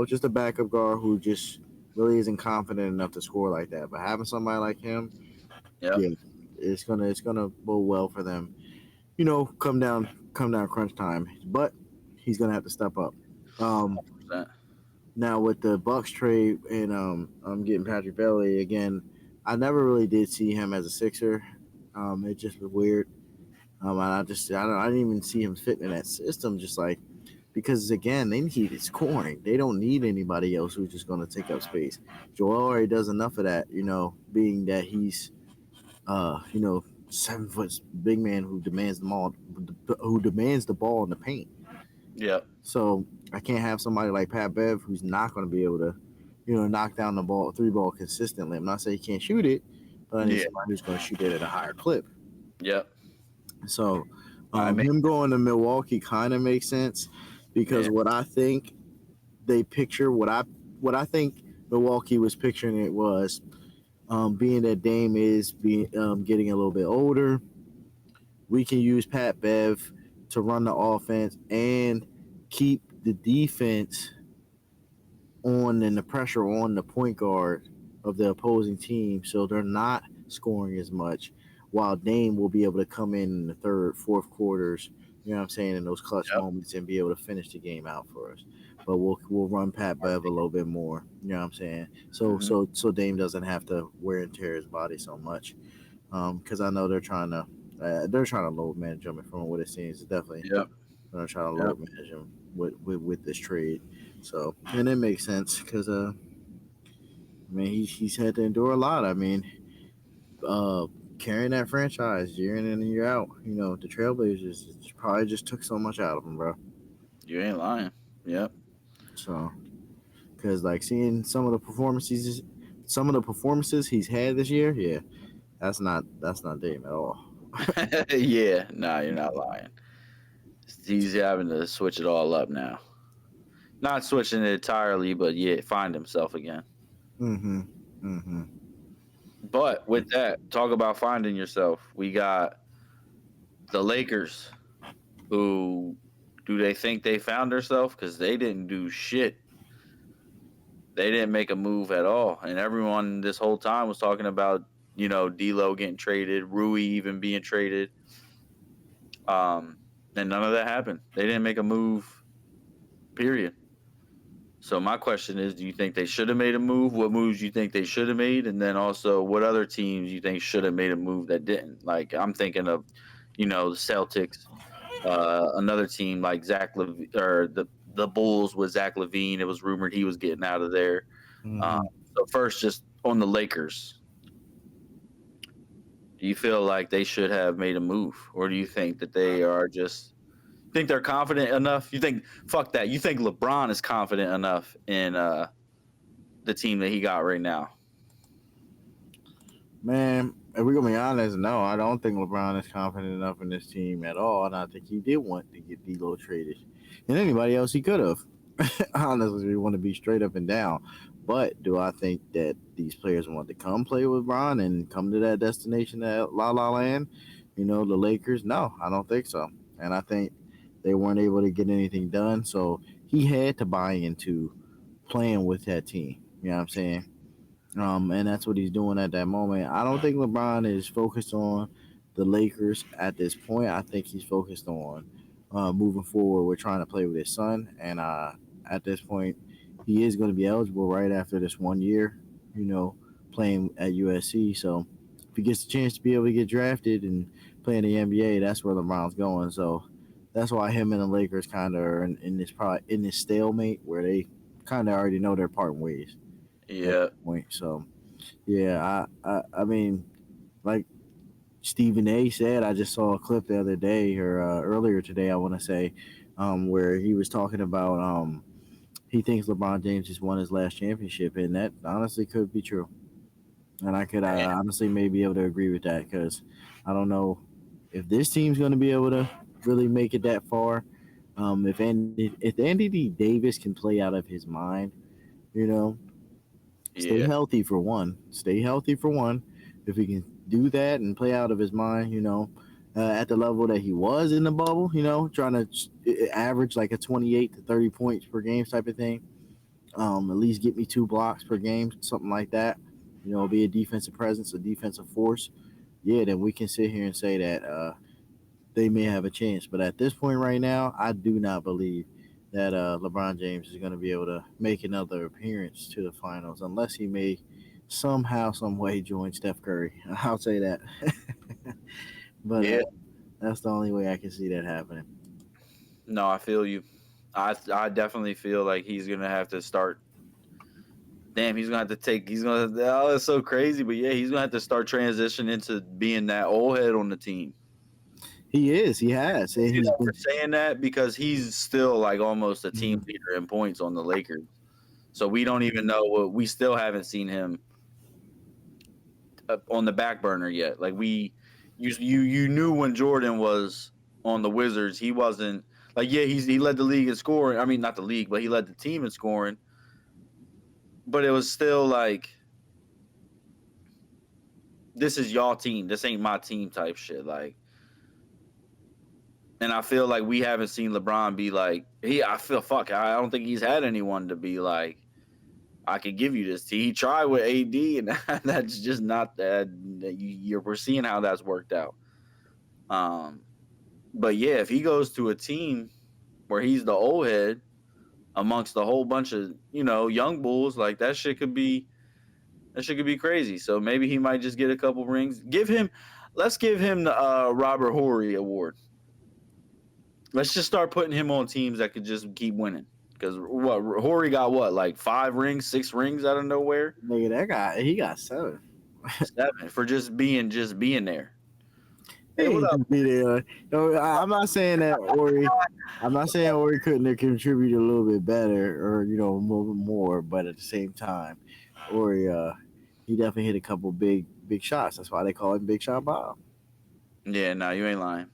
just a backup guard who just really isn't confident enough to score like that. But having somebody like him, Yep. yeah, it's gonna bode well for them. Come down crunch time. But he's gonna have to step up. Um, 100%. Now with the Bucks trade and I'm getting Patrick Beverley again. I never really did see him as a Sixer. It just was weird. And I didn't even see him fitting in that system. Just like because again, they need scoring. They don't need anybody else who's just going to take up space. Joel already does enough of that. Being that he's 7 foot big man who demands the ball in the paint. Yep. So I can't have somebody like Pat Bev who's not going to be able to, knock down the ball, three ball consistently. I'm not saying he can't shoot it, but I need Yeah. somebody who's going to shoot it at a higher clip. Yep. So I mean, him going to Milwaukee kind of makes sense because yeah. what I think they picture, what I think Milwaukee was picturing it was being that Dame is getting a little bit older. We can use Pat Bev to run the offense and keep the defense on and the pressure on the point guard of the opposing team so they're not scoring as much while Dame will be able to come in the third, fourth quarters, in those clutch Yep. moments and be able to finish the game out for us. But we'll run Pat Bev a little bit more, Mhm. so Dame doesn't have to wear and tear his body so much. Because I know they're trying to load manage him from what it seems. Definitely Yep. gonna try to Yep. load manage him with this trade. So and it makes sense because I mean he's had to endure a lot. I mean, uh, carrying that franchise year in and year out. The Trailblazers probably just took so much out of him, bro. You ain't lying. Yep. So because like seeing some of the performances he's had this year, yeah, that's not Dame at all. Yeah. Nah, you're not lying. He's having to switch it all up now. Not switching it entirely, but yeah, find himself again. Mm-hmm. Mm-hmm. But with that, talk about finding yourself. We got the Lakers, who do they think they found themselves? Because they didn't do shit. They didn't make a move at all. And everyone this whole time was talking about, D'Lo getting traded, Rui even being traded. Um, and none of that happened. They didn't make a move, period. So my question is, do you think they should have made a move? What moves you think they should have made? And then also, what other teams you think should have made a move that didn't? Like I'm thinking of, the Celtics, another team like or the Bulls with Zach Levine. It was rumored he was getting out of there. Uh, Mm-hmm. so first, just on the Lakers, do you feel like they should have made a move, or do you think that they are just think they're confident enough? You think fuck that? You think LeBron is confident enough in the team that he got right now? Man, if we're gonna be honest, no, I don't think LeBron is confident enough in this team at all, and I think he did want to get D'Lo traded, and anybody else he could have. Honestly, we want to be straight up and down. But do I think that these players want to come play with Bron and come to that destination at La La Land? The Lakers? No, I don't think so. And I think they weren't able to get anything done, so he had to buy into playing with that team. You know what I'm saying? And that's what he's doing at that moment. I don't think LeBron is focused on the Lakers at this point. I think he's focused on moving forward. We're trying to play with his son, and at this point, he is going to be eligible right after this 1 year, you know, playing at USC. So if he gets a chance to be able to get drafted and play in the NBA, that's where LeBron's going. So that's why him and the Lakers kind of are in this stalemate where they kind of already know they're parting ways at Yeah, this point. So yeah, I mean, like Stephen A. said, I just saw a clip the other day or earlier today, I want to say, where he was talking about he thinks LeBron James just won his last championship, and that honestly could be true. And I honestly may be able to agree with that because I don't know if this team's going to be able to really make it that far. If Andy Davis can play out of his mind, you know, stay Yeah. healthy for one. Stay healthy for one. If he can do that and play out of his mind, at the level that he was in the bubble, trying to average like a 28 to 30 points per game type of thing. At least get me 2 blocks per game, something like that. Be a defensive presence, a defensive force. Yeah, then we can sit here and say that they may have a chance. But at this point right now, I do not believe that LeBron James is going to be able to make another appearance to the finals unless he may somehow, some way join Steph Curry. I'll say that. But Yeah. that's the only way I can see that happening. No, I feel you. I definitely feel like he's gonna have to start. Damn, he's gonna have to take. He's gonna. Oh, it's so crazy, but yeah, he's gonna have to start transitioning into being that old head on the team. He is. He has. And You he's know, been. for saying that because he's still like almost a team Mhm. leader in points on the Lakers. So we don't even know what we still haven't seen him on the back burner yet. Like you knew when Jordan was on the Wizards, he wasn't like he led the league in scoring. I mean, not the league, but he led the team in scoring. But it was still like this is y'all team. This ain't my team type shit. Like, and I feel like we haven't seen LeBron be like I feel fuck. I don't think he's had anyone to be like I could give you this. He tried with AD, and that's just not that. We're seeing how that's worked out. But yeah, if he goes to a team where he's the old head amongst a whole bunch of young bulls, like that shit could be crazy. So maybe he might just get a couple rings. Let's give him the Robert Horry Award. Let's just start putting him on teams that could just keep winning. Because Horry got like 5 rings, 6 rings out of nowhere. Nigga, that guy, he got 7. 7 for just being there. Hey, what up? Be there. No, I'm not saying that Ori. I'm not saying Ori couldn't have contributed a little bit better or more, but at the same time, Ori he definitely hit a couple big shots. That's why they call him Big Shot Bob. Yeah, no, you ain't lying.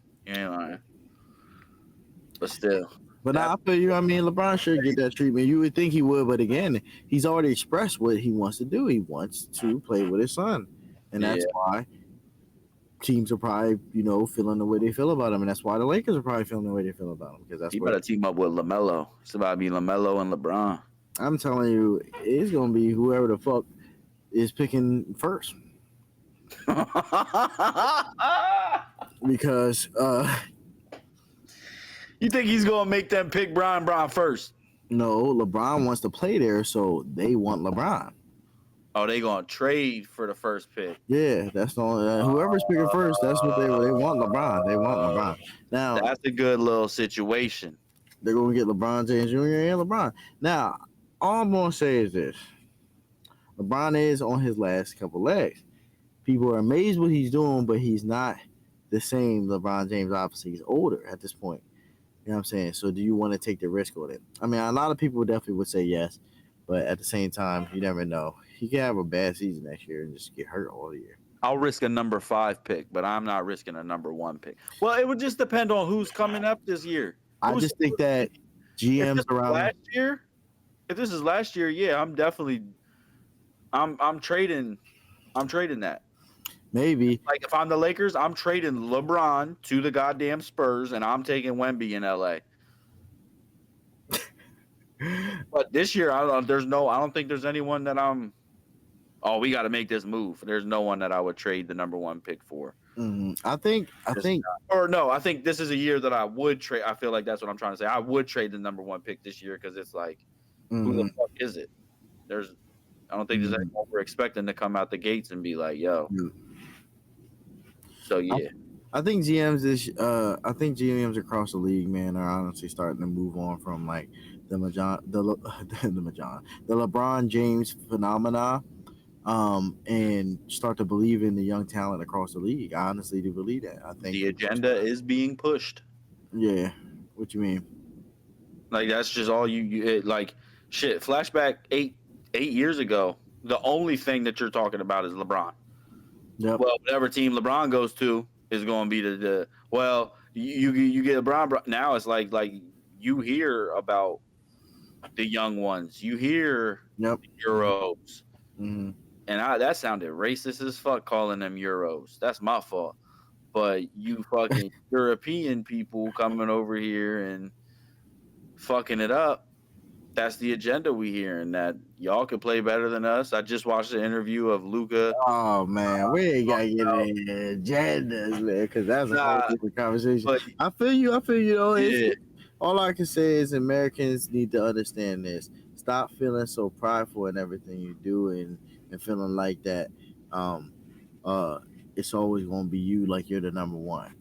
But still. But I feel you. I mean, LeBron should get that treatment. You would think he would, but again, he's already expressed what he wants to do. He wants to play with his son, and that's why teams are probably feeling the way they feel about him, and that's why the Lakers are probably feeling the way they feel about him because that's he better team up with LaMelo. It's about to be LaMelo and LeBron. I'm telling you, it's gonna be whoever the fuck is picking first because you think he's gonna make them pick Brown first? No, LeBron wants to play there, so they want LeBron. Oh, they gonna trade for the first pick? Yeah, that's the only, whoever's picking first. That's what they want. LeBron. They want LeBron. Now that's a good little situation. They're gonna get LeBron James Jr. and LeBron. Now, all I'm gonna say is this: LeBron is on his last couple legs. People are amazed what he's doing, but he's not the same LeBron James. Obviously, he's older at this point. You know what I'm saying? So do you want to take the risk on it? I mean, a lot of people definitely would say yes, but at the same time, you never know. He could have a bad season next year and just get hurt all year. I'll risk a number 5 pick, but I'm not risking a number 1 pick. Well, it would just depend on who's coming up this year. I just think that GMs around last year. If this is last year, yeah, I'm definitely I'm trading that. Maybe. Like if I'm the Lakers, I'm trading LeBron to the goddamn Spurs and I'm taking Wemby in LA. But this year I don't think there's anyone that we got to make this move. There's no one that I would trade the number 1 pick for. Mm-hmm. I think this is a year that I would trade. I feel like that's what I'm trying to say. I would trade the number 1 pick this year because it's like, who the fuck is it? I don't think there's anyone we're expecting to come out the gates and be like, yo. So yeah. I think GMs across the league, man, are honestly starting to move on from like the LeBron James phenomena. And start to believe in the young talent across the league. I honestly do believe that. I think the agenda is being pushed. Yeah. What you mean? Like that's just all like shit. Flashback 8 years ago. The only thing that you're talking about is LeBron. Yep. Well, whatever team LeBron goes to is going to be You get LeBron now. It's like you hear about the young ones. You hear Yep. Euros, Mm-hmm. and that sounded racist as fuck calling them Euros. That's my fault. But you fucking European people coming over here and fucking it up. That's the agenda we hear, and that y'all can play better than us. I just watched the interview of Luca. Oh man, we ain't gotta get into genders, man, because that's a whole Nah, different conversation. but I feel you. I feel you. Though yeah, all I can say is Americans need to understand this. Stop feeling so prideful in everything you do, and feeling like that. Um, uh, it's always gonna be you, like you're the number one.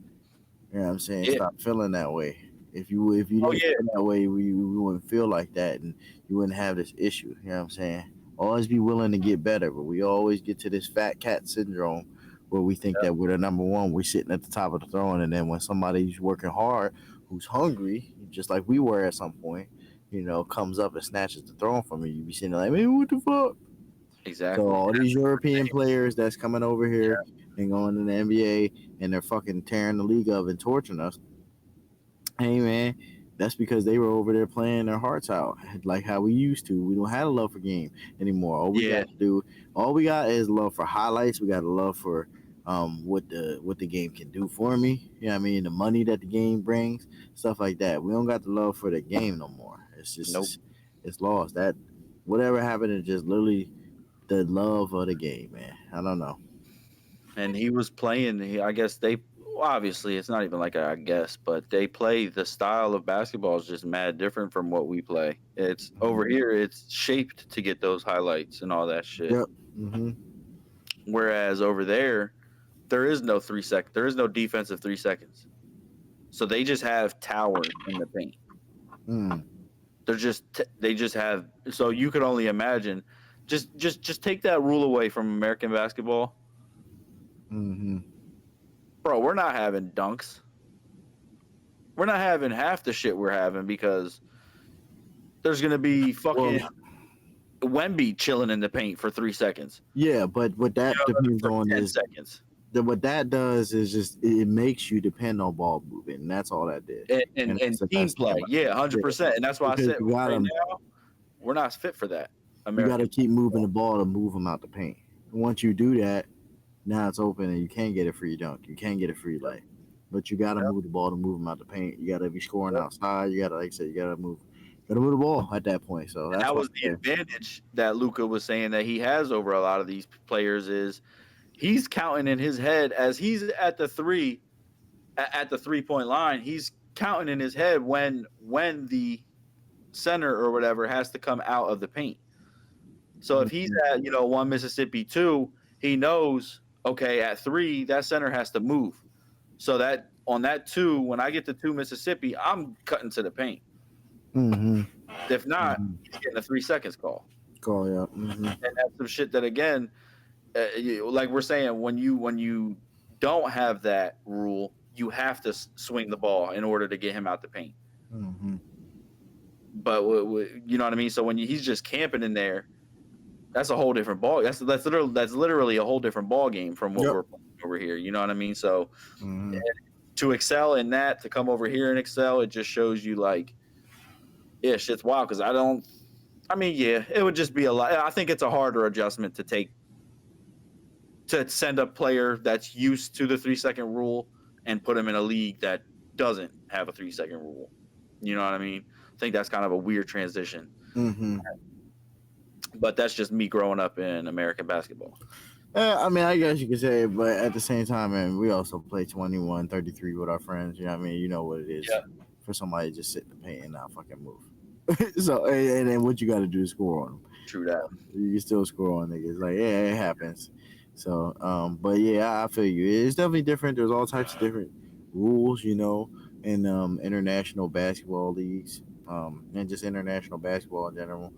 You know what I'm saying? yeah, Stop feeling that way. If you oh didn't yeah, feel that way, we wouldn't feel like that, and you wouldn't have this issue. You know what I'm saying? Always be willing to get better, but we always get to this fat cat syndrome where we think that we're the number one. We're sitting at the top of the throne, and then when somebody's working hard, who's hungry, just like we were at some point, comes up and snatches the throne from you, you be sitting there like, man, what the fuck? So exactly. all these European players that's coming over here and going to the NBA and they're fucking tearing the league up and torching us. Hey man, that's because they were over there playing their hearts out, like how we used to. We don't have a love for game anymore. Yeah, All we got is love for highlights. We got a love for what the game can do for me. You know what I mean? The money that the game brings, stuff like that. We don't got the love for the game no more. It's nope. just it's lost. That whatever happened is just literally the love of the game, man. I don't know. And he was playing. I guess well, obviously it's not even like I guess, but they play the style of basketball is just mad different from what we play. It's over here. It's shaped to get those highlights and all that shit. Yep. Mm-hmm. Whereas over there is no 3 second. There is no defensive 3 seconds. So they just have tower in the paint. Mm. They just have. So you could only imagine. Just take that rule away from American basketball, Mm-hmm. bro. We're not having dunks. We're not having half the shit we're having because there's gonna be Well, fucking Wemby chilling in the paint for 3 seconds. yeah, but what that depends For on 10 seconds. what that does is just it makes you depend on ball movement, and that's all that did. And That's the team best thing play, about yeah, it. Yeah, 100%. And that's why I because said you got right to now we're not fit for that. you got to American. keep moving the ball to move them out the paint. Once you do that, now it's open and you can't get a free dunk. You can't get a free lay. But you got to move the ball to move them out the paint. You got to be scoring outside. You got to, like I said, you got to move. Got to move the ball at that point. So And that's that what was the advantage that Luca was saying that he has over a lot of these players is he's counting in his head as he's at the at the 3 point line. He's counting in his head when the center or whatever has to come out of the paint. So if he's at one Mississippi 2, he knows okay at 3 that center has to move. So that on that 2, when I get to 2 Mississippi, I'm cutting to the paint. Mm-hmm. If not, he's getting a 3 seconds call. Call yeah. Mm-hmm. And that's some shit that again, like we're saying, when you don't have that rule, you have to swing the ball in order to get him out the paint. Mm-hmm. But you know what I mean. So when he's just camping in there, that's a whole different ball. That's literally a whole different ball game from what we're playing over here. You know what I mean. So to excel in that, to come over here and excel, it just shows you like, yeah, shit's wild. Because yeah, it would just be a lot. I think it's a harder adjustment to send a player that's used to the 3 second rule and put him in a league that doesn't have a 3 second rule. You know what I mean? I think that's kind of a weird transition. Mm-hmm. But that's just me growing up in American basketball. I mean, I guess you could say it, but at the same time, man, we also play 21, 33 with our friends. You know what I mean? You know what it is for somebody to just sit in the paint and not fucking move. So, and then what you got to do is score on them. True that. You can still score on niggas. Like, yeah, it happens. So, but yeah, I feel you. It's definitely different. There's all types of different rules, in international basketball leagues, and just international basketball in general.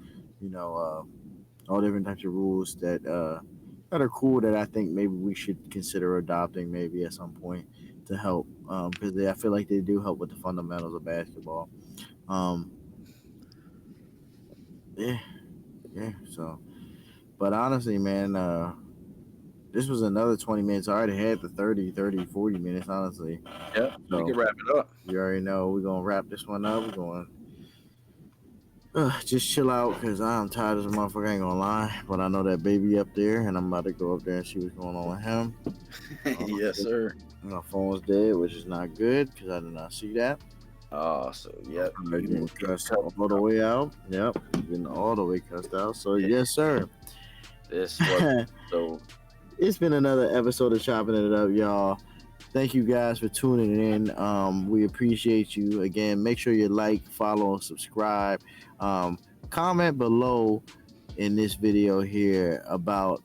All different types of rules that are cool that I think maybe we should consider adopting maybe at some point to help because I feel like they do help with the fundamentals of basketball. Yeah. So, but honestly, man, this was another 20 minutes. I already had the 30, 40 minutes, honestly. Yeah, So, we can wrap it up. you already know we're going to wrap this one up. We're going to just chill out because I'm tired as a motherfucker. I ain't going to lie. But I know that baby up there, and I'm about to go up there and see what's going on with him. Yes, sir. My phone's dead, which is not good because I did not see that. Oh, so yep. I'm getting cussed all the way out. Yep, getting all the way cussed out. So, yes, sir. This was so. It's been another episode of Chopping It Up, y'all. Thank you guys for tuning in. We appreciate you. Again, make sure you like, follow, and subscribe. Comment below in this video here about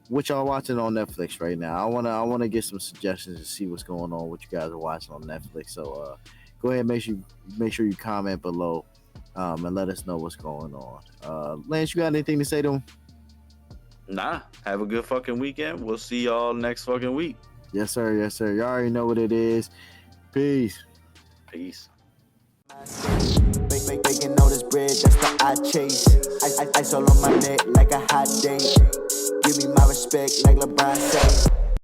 what y'all watching on Netflix right now. I wanna get some suggestions and see what's going on, what you guys are watching on Netflix. So go ahead, make sure you comment below and let us know what's going on. Lance, you got anything to say to him? Nah, have a good fucking weekend. We'll see y'all next fucking week. Yes, sir. Yes, sir. You already know what it is. Peace. Peace. Baking all this bread, that's the I chase. Ice all on my neck like a hot date. Give me my respect like LeBron says.